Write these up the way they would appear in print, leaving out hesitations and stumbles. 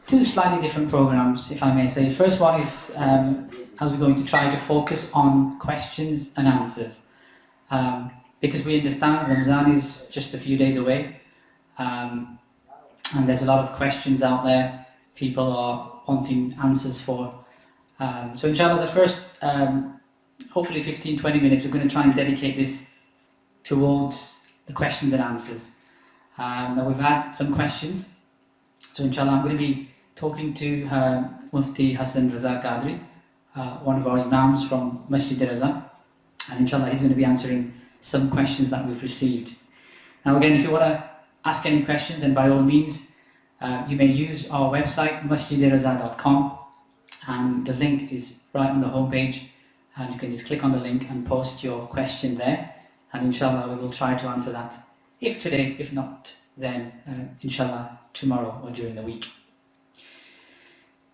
two slightly different programs, if I may say. First one is as we're going to try to focus on questions and answers, because we understand Ramzan is just a few days away, and there's a lot of questions out there people are wanting answers for. So inshallah, the first hopefully 15-20 minutes we're going to try and dedicate this towards the questions and answers. Now we've had some questions, so inshallah I'm going to be talking to Mufti Hassan Raza Qadri, one of our Imams from Masjid Raza, and inshallah he's going to be answering some questions that we've received. Now again, if you want to ask any questions, then by all means you may use our website masjidraza.com, and the link is right on the homepage, and you can just click on the link and post your question there, and inshallah we will try to answer that, if today, if not then inshallah tomorrow or during the week.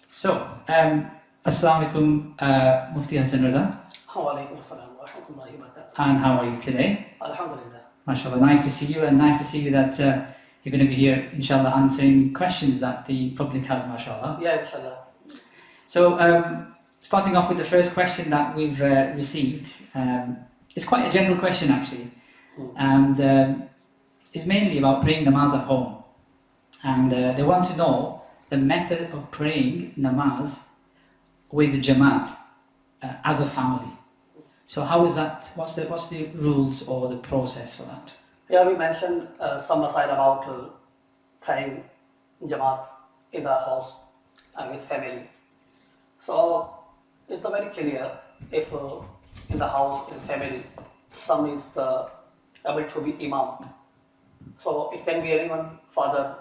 So Assalamu alaikum Mufti Hassan Raza. Wa alaikum assalam wa rahmatullahi wa barakatuh. And how are you today? Alhamdulillah. MashaAllah, nice to see you, and nice to see you that you're going to be here inshallah answering questions that the public has, mashallah. Yeah, inshallah. So starting off with the first question that we've received, it's quite a general question actually, and it's mainly about praying namaz at home, and they want to know the method of praying namaz with Jamaat as a family. So how is that? What's the rules or the process for that? Yeah, we mentioned some aside about praying Jamaat in the house with family. So it's not very clear if in the house, in family, some is able to be imam. So it can be anyone, father,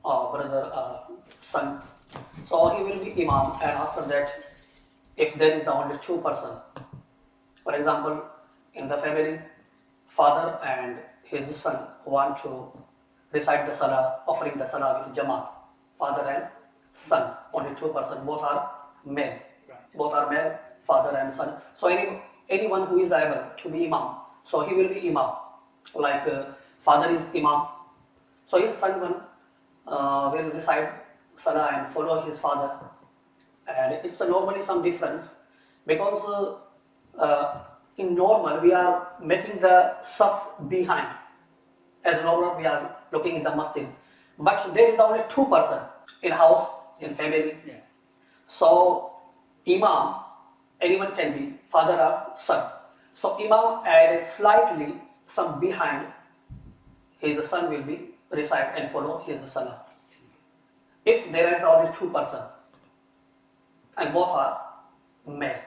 brother, son. So he will be imam, and after that, if there is the only two person, for example, in the family, father and his son want to recite the salah, offering the salah with Jamaat. Father and son, only two person, both are male. Right. Both are male, father and son. So anyone who is able to be imam, so he will be imam. Like father is imam, so his son will recite salah and follow his father. And it's normally some difference, because in normal we are making the saf behind. As normal we are looking in the masjid, but there is only two person in house, in family. Yeah. So imam, anyone can be, father or son. So imam added slightly some behind, his son will be recite and follow his salah. If there is only two person and both are male,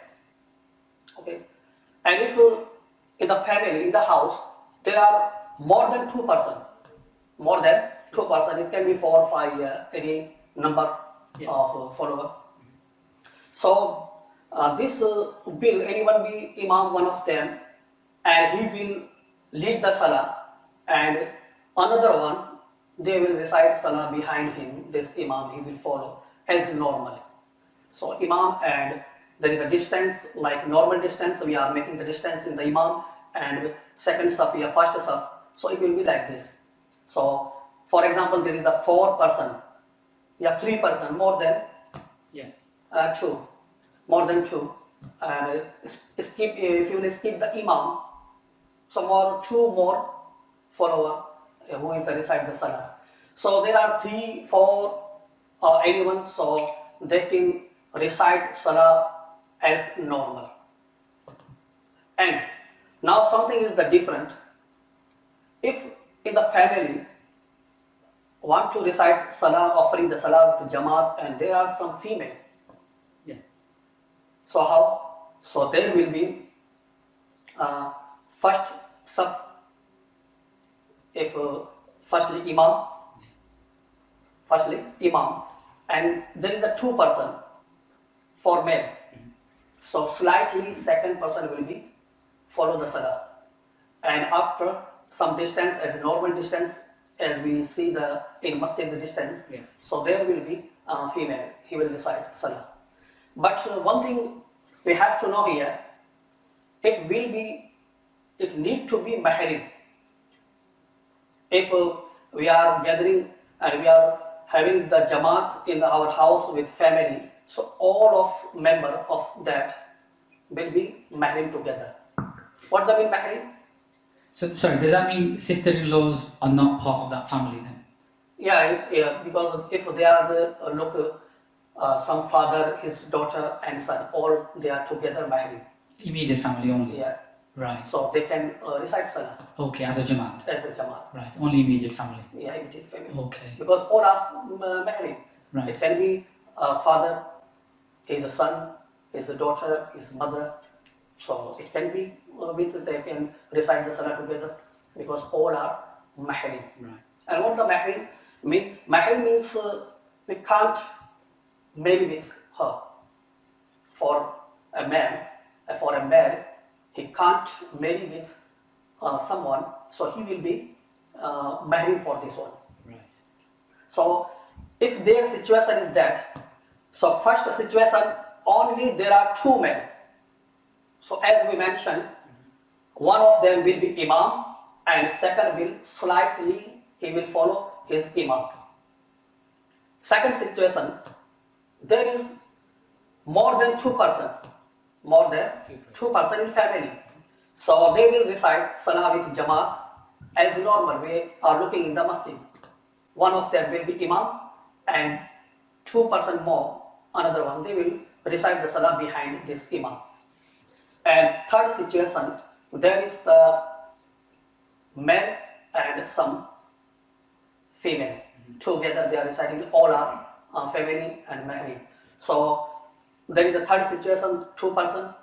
okay. And if in the family, in the house, there are more than two person, it can be 4 or 5, any number of follower. So this will anyone be imam, one of them, and he will lead the salah, and another one, they will recite salah behind him, this imam, he will follow as normal. So imam, and there is a distance, like normal distance, we are making the distance in the imam, and second saf, we are first saf, so it will be like this. So for example, there is the 4 person, 3 person, more than 2, more than 2, and skip, if you will skip the imam, so 2 more follower who is the recite the salah. So there are 3, 4 or anyone, so they can recite salah as normal. And now something is the different. If in the family want to recite salah, offering the salah with Jamaat, and there are some female, so how? So there will be first saf, if firstly imam, and there is a 2 person for male. So slightly second person will be follow the salah, and after some distance, as normal distance, as we see in masjid the distance, so there will be female, he will recite salah. But one thing we have to know here, it need to be mahrim. If we are gathering and we are having the Jamaat in our house with family, so all of member of that will be mahrim together. What does mean mahrim? So, sorry, does that mean sister-in-laws are not part of that family then? Yeah, because if they are the some father, his daughter and son, all they are together mahrim. Immediate family only? Yeah, Right. so they can recite salah Okay, as a Jamaat? as a Jamaat. Right, only immediate family? Yeah, immediate family. Okay. Because all are mahrim. Right. It can be a father, his son, his daughter, his mother. So it can be they can recite the salah together because all are mahrim. Right. And what the mahrim mean? Mahrim means we can't marry with her. For a man, he can't marry with someone, so he will be mahrim for this one. Right. So if their situation is that, so first situation only there are two men. So as we mentioned, one of them will be imam and second will slightly he will follow his imam. Second situation, there is more than two person in family. So they will recite salah with Jamaat as normal. We are looking in the masjid. One of them will be imam and 2% more, another one, they will recite the salah behind this imam. And third situation, there is the male and some female. Together they are reciting, all are family and mahrim. So there is a third situation, 2%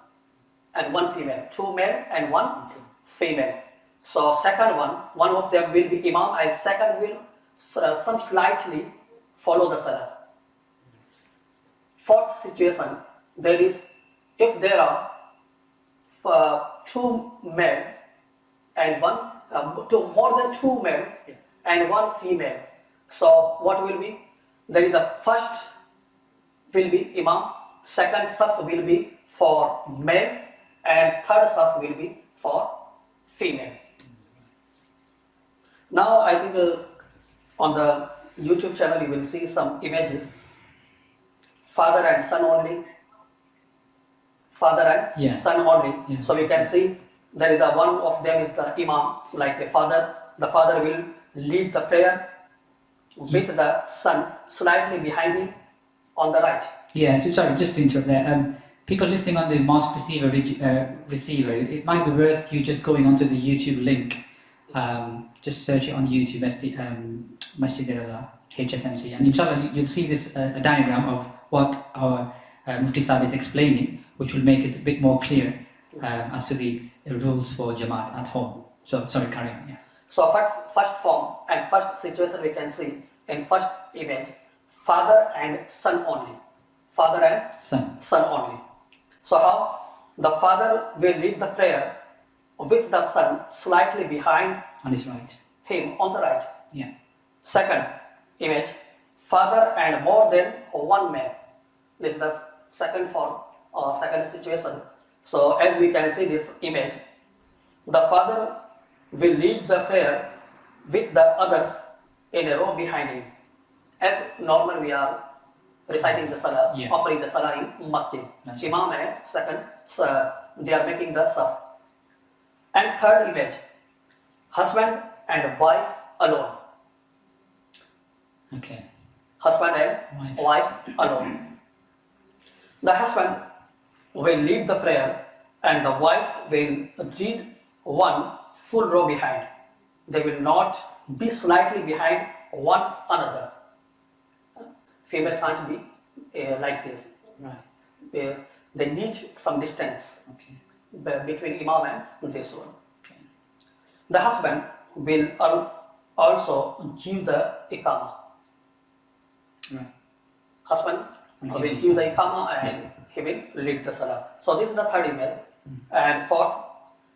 and one female, two male and one female. So second one of them will be imam and second will some slightly follow the salah. Fourth situation, there is, if there are two male and more than two male and one female. So what will be? There is the first will be imam, second saf will be for male and third saf will be for female. Now I think on the YouTube channel you will see some images. Father and son only. Son only. Yeah. So we can see there is the one of them is the imam, like a father. The father will lead the prayer with the son slightly behind him on the right. Yeah, so sorry, just to interrupt there. People listening on the mosque receiver, it might be worth you just going onto the YouTube link. Just search it on YouTube, Masjid Raza, HSMC, and inshallah you'll see this a diagram of what our Mufti Sahib is explaining, which will make it a bit more clear as to the rules for Jamaat at home. So, sorry, carry on. Yeah. So first form and first situation we can see in first image, father and son only. Father and son only. So how? The father will lead the prayer with the son slightly behind On his right. him on the right. Yeah. Second image, father and more than one man. This is the second form or second situation. So as we can see this image, the father will lead the prayer with the others in a row behind him. As normal we are reciting the salah, Yeah. offering the salah in masjid. That's Imam and second, they are making the saf. And third image, husband and wife alone. Okay. Husband and wife alone. The husband will lead the prayer and the wife will lead one full row behind. They will not be slightly behind one another. Female can't be like this. Right. They need some distance Okay. between imam and this one. Okay. The husband will also give the iqamah. Right. Husband will give the iqamah and he will lead the salah. So this is the third image. And fourth,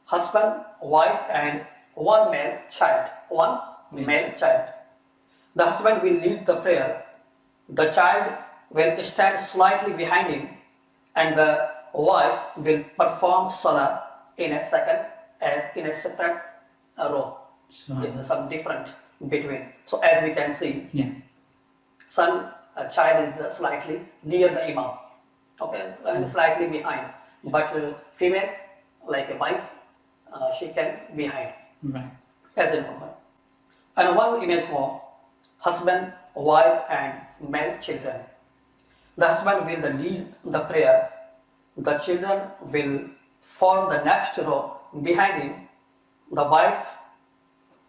husband, wife and one male child. One male child. The husband will lead the prayer. The child will stand slightly behind him and the wife will perform salah in a separate row. So, There is some different between. So as we can see, yeah. child is slightly near the imam, okay, and slightly behind. But female, like a wife, she can behind Right. as a normal. And one image more: husband, wife, and male children. The husband will lead the prayer. The children will form the next row behind him. The wife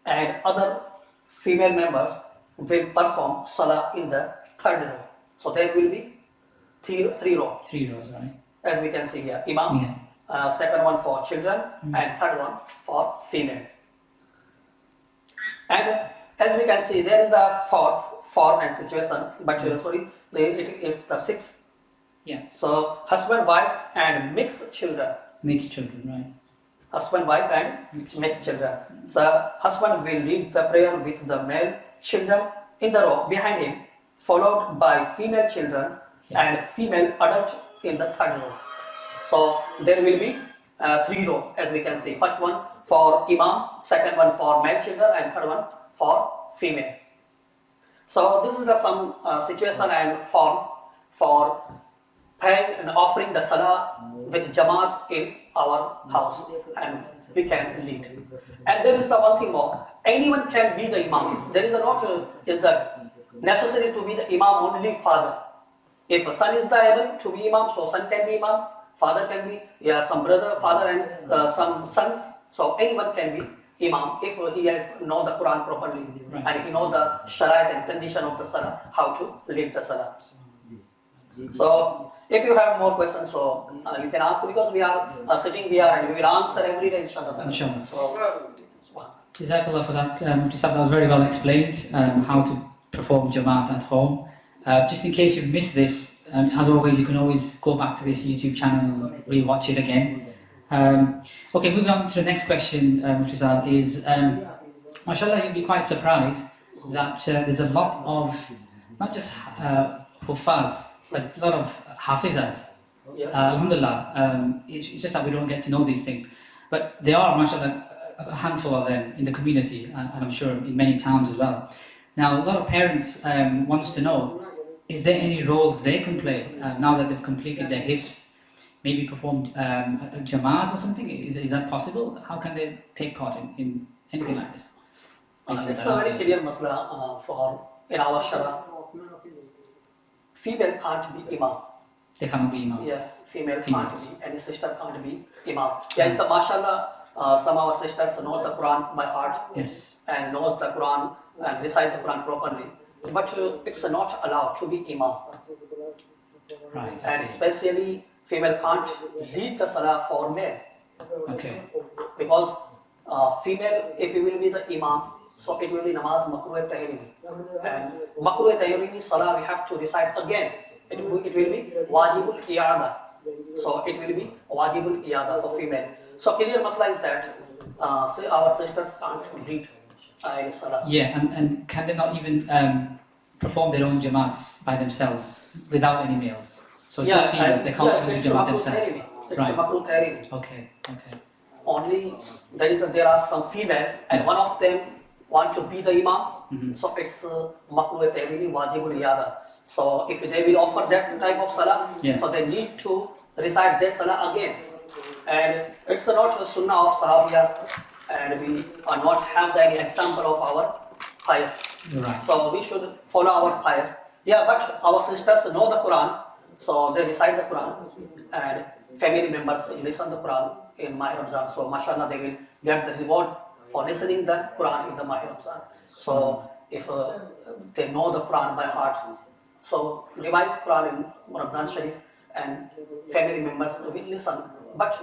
and other female members will perform salah in the third row. So there will be three rows, 3 rows, right? as we can see here. Imam, Yeah. second one for children, and third one for female. And as we can see, there is the fourth form and situation, but it is the sixth. Yeah. So husband, wife, and mixed children. Mixed children, right? Husband, wife, and mixed children. The husband will lead the prayer with the male children in the row behind him, followed by female children and female adult in the third row. So there will be 3 rows, as we can see. First one for imam, second one for male children, and third one for female. So this is the some situation and form for praying and offering the salah with jamaat in our house, and we can lead. And there is the one thing more: anyone can be the imam. There is not is the necessary to be the imam only father. If a son is the able to be imam, so son can be imam. Father can be, some brother, father, and some sons. So anyone can be imam if he has know the Quran properly, and he know the shariat and condition of the salah, how to lead the salah. So if you have more questions, so you can ask, because we are sitting here and we will answer every day, inshallah. Inshallah. So, Jazakallah for that. That was very well explained, how to perform Jamaat at home. Just in case you've missed this, as always, you can always go back to this YouTube channel and re-watch it again. Okay, moving on to the next question, is, mashallah, you'll be quite surprised that there's a lot of, not just huffaz, but a lot of hafizas. yes. Alhamdulillah, it's just that we don't get to know these things. But there are, mashallah, a handful of them in the community, and I'm sure in many towns as well. Now, a lot of parents wants to know, is there any roles they can play now that they've completed their hifz, maybe performed a jamaat or something? Is that possible? How can they take part in anything like this? It's a very clear masla for in our shara. Female can't be imam. They cannot be imams. Yeah, female Females. can't be, any sister can't be imam. Yes, the mashallah, some of our sisters know the Quran by heart Yes. and knows the Quran and recite the Quran properly. But it's not allowed to be imam. Right. And I see. especially female can't lead the salah for male. Okay. Because female, if you will be the imam, so it will be namaz makruh tahrimi. And makruh tahrimi salah we have to recite again. It will be wajibul iyada. So it will be wajibul iyada for female. So clear masla is that say our sisters can't lead any salah. Yeah, and can they not even perform their own jamaats by themselves without any males? So just females, they can't do it's jamaat makruh themselves. tahrimi. It's Right. makruh tahrimi. Okay. Only there are some females, and one of them want to be the imam, so it's makruh tahrimi wajibul iyada. So if they will offer that type of salah, so they need to recite their salah again. And it's not a sunnah of sahabiya, and we are not have any example of our pious. Right. So we should follow our pious. Yeah, but our sisters know the Quran, so they recite the Quran, and family members listen the Quran in Mahi Ramzan. So mashallah, they will get the reward for listening the Quran in the Mahi Ramzan. So if they know the Quran by heart, so revise Quran in Ramadan Sharif, and family members will listen, but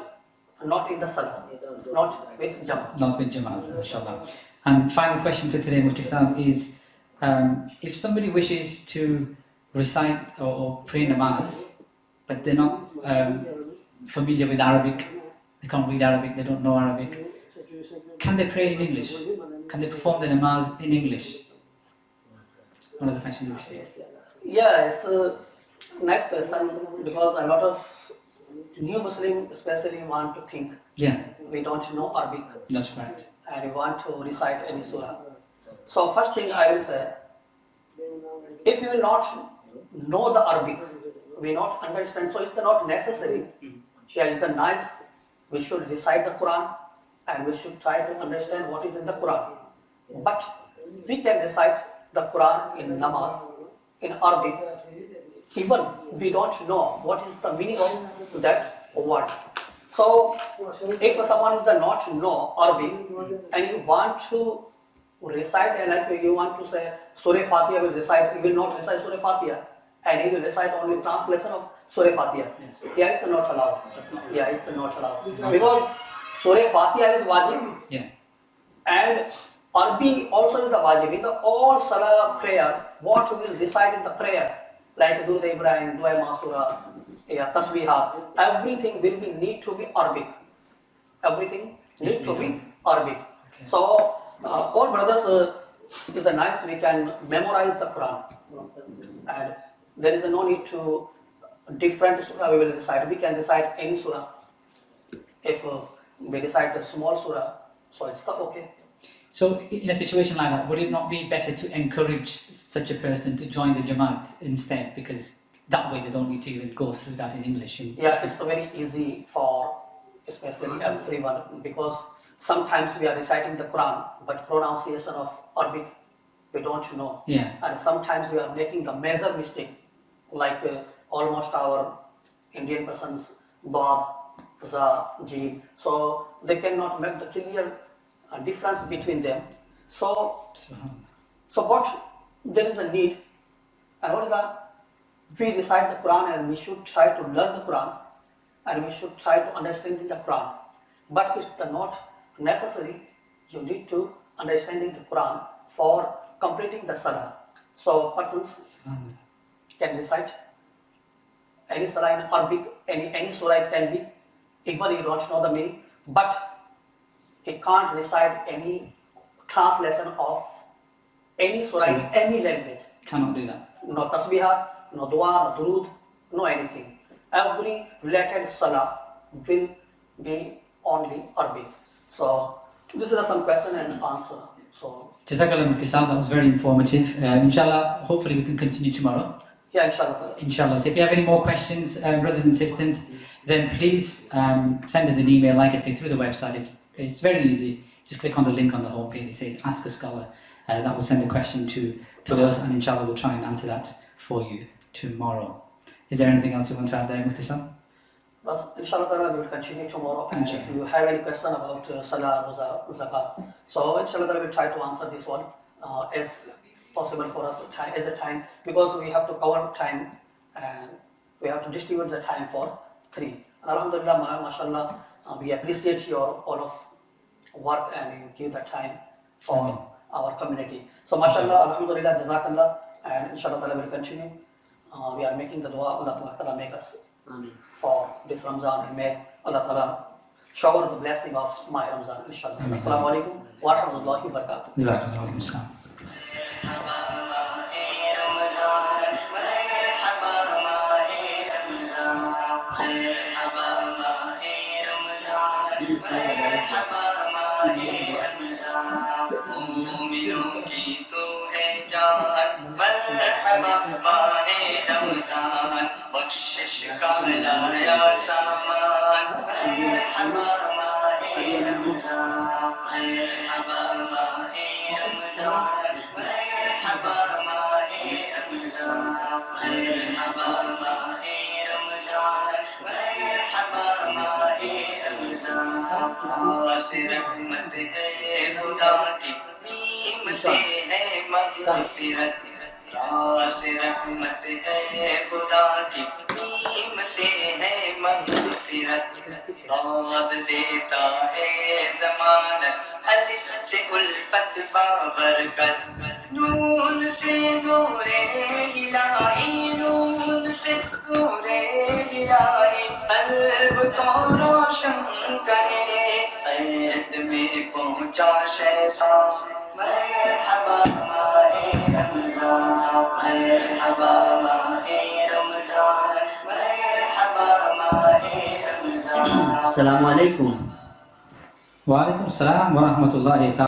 not in the salah, not with Jamaat. Not with jamaat, inshallah. And final question for today, Mufti Saab, is if somebody wishes to recite or pray namaz, but they're not familiar with Arabic, they can't read Arabic, they don't know Arabic, can they pray in English? Can they perform the namaz in English? One of the questions we received. Yeah, it's a nice question, because a lot of new Muslims especially want to think Yeah, we don't know Arabic that's right. and we want to recite any surah. So first thing I will say, if you will not know the Arabic, we not understand, so it's not necessary. Yeah, it's the nice, we should recite the Quran and we should try to understand what is in the Quran. But we can recite the Quran in namaz, in Arabic, even we don't know what is the meaning of that word. So if someone is the not know Arabic and you want to recite, and like you want to say Surah Fatiha will recite, he will not recite Surah Fatiha and he will recite only translation of Surah Fatiha. Yeah, it's not allowed. Yeah, it's not allowed. Because Surah Fatiha is wajib. Yeah. And Arabi also is the wajib. In the all Salah prayer, what we will recite in the prayer, like Durud Ibrahim, Dua Masura, yeah, Tasbihat, everything will be need to be Arabic. Everything need to be Arabic. Okay. So all brothers, is the nice we can memorize the Quran, and there is no need to different surah we will recite. We can recite any surah. If we recite a small surah, so it's not okay. So in a situation like that, would it not be better to encourage such a person to join the Jamaat instead? Because that way they don't need to even go through that in English. Yeah, it's very easy for especially everyone, because sometimes we are reciting the Quran, but pronunciation of Arabic we don't know. Yeah. And sometimes we are making the major mistake, like almost our Indian persons, Dad, Za, Jeen. So they cannot make the clear difference between them. So what there is the need, and what is the, we recite the Quran and we should try to learn the Quran and we should try to understand the Quran. But it's not necessary, you need to understanding the Quran for completing the Salah. So persons can recite any Salah in Arabic, any Surah it can be, even you don't know the meaning, but he can't recite any translation of any surah in any language. Cannot do that. No tasbihat, no dua, no durud, no anything. Every related salah will be only Arabic. So this is some question and answer. So Jazakallah Mufti Saab, that was very informative. Inshallah, hopefully we can continue tomorrow. yeah, inshallah. Inshallah. So if you have any more questions, brothers and sisters, then please send us an email, like I say, through the website. It's very easy. Just click on the link on the homepage. It says Ask a Scholar. That will send a question to us, and inshallah we'll try and answer that for you tomorrow. Is there anything else you want to add there, Mufti Saab? But inshallah we will continue tomorrow. And if you have any question about Salah, Roza, Zakat, so inshallah we will try to answer this one as possible for us as a time, because we have to cover time and we have to distribute the time for 3. And alhamdulillah, mashallah, we appreciate your all of work and you give the time for our community. So mashallah, alhamdulillah, jazakallah, and inshallah ta'ala will continue. We are making the dua, Allah ta'ala make us for this Ramzan, and may Allah ta'ala shower the blessing of my Ramzan, inshallah. Assalamu alaikum wa rahmatullahi wa barakatuh. Jazakallah Saab. बख्शिश का लाया सामान मरहबा माहे रमज़ान मरहबा माहे रमज़ान मरहबा माहे रमज़ान मरहबा माहे रमज़ान मरहबा माहे रमज़ान से रहमत है खुदा की नीम से है मग़फ़िरत रास रहमत है खुदा की नीम से है मग़फ़िरत दाद देता है ज़मानत अलिफ से उल्फत बाबरकत नून से नूरे इलाही नून से नूरे इलाही क़ल्ब को रोशन करे क़ैद में पहुँचा शैतान मरहबा माहे रमज़ान मरहबा माहे रमज़ान मरहबा माहे Ramzan. Assalamu alaikum. Wa alaikum salam wa rahmatullahi ta'ala.